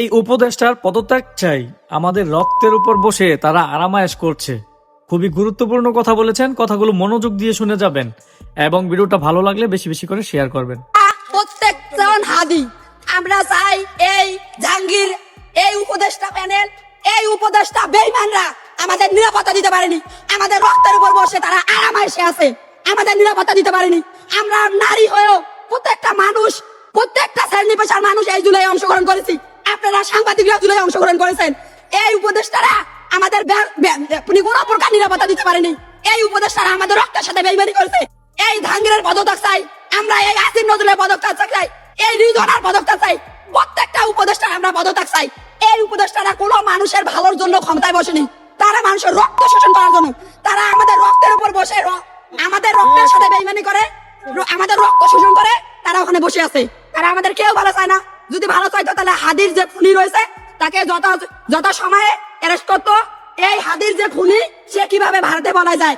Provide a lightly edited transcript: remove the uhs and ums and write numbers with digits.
এই উপদেষ্টার পদত্যাগ চাই। আমাদের রক্তের উপর বসে তারা আরামায়েশ করছে। খুবই গুরুত্বপূর্ণ কথা বলেছেন, কথাগুলো মনোযোগ দিয়ে শুনে যাবেন এবং ভিডিওটা ভালো লাগলে বেশি বেশি করে শেয়ার করবেন। প্রত্যেকজন হাদি আমরা চাই এই জাহাঙ্গীর, এই উপদেষ্টা প্যানেল, এই উপদেষ্টা বেঈমানরা আমাদের নিরাপত্তা দিতে পারেনি। আমাদের রক্তের উপর বসে তারা আরামায়েশে আছে, আমাদের নিরাপত্তা দিতে পারেনি। আমরা নারী হয়েও প্রত্যেকটা মানুষ, প্রত্যেকটা শ্রেণী পেশার মানুষ এই জুলাই অংশগ্রহণ করেছি। আপনারা সাংবাদিকরা জুলাই অংশগ্রহণ করেছেন। এই উপদেষ্টারা আমাদের কোনো প্রকার নিরাপত্তা দিতে পারেনি। এই উপদেষ্টারা আমাদের রক্তের সাথে বেইমানি করেছে। এই জাহাঙ্গীরের পদত্যাগ চাই আমরা, এই আসিফ নজরুলের পদত্যাগ চাই, এই রিজওয়ানার পদত্যাগ চাই, প্রত্যেকটা উপদেষ্টার আমরা পদত্যাগ চাই। এই উপদেষ্টারা কোনো মানুষের ভালোর জন্য ক্ষমতায় বসেনি, তারা মানুষের রক্ত শোষণ করার জন্য। তারা আমাদের রক্তের উপর বসে আমাদের রক্তের সাথে বেইমানি করে, আমাদের রক্ত শোষণ করে তারা ওখানে বসে আছে। তারা আমাদের কেউ ভালো চায় না। যদি ভালো চাইতো তাহলে হাদির যে খুনি রয়েছে তাকে যত সময়ে অ্যারেস্ট করতো। এই হাদির যে খুনি সে কিভাবে ভারতে বলা যায়।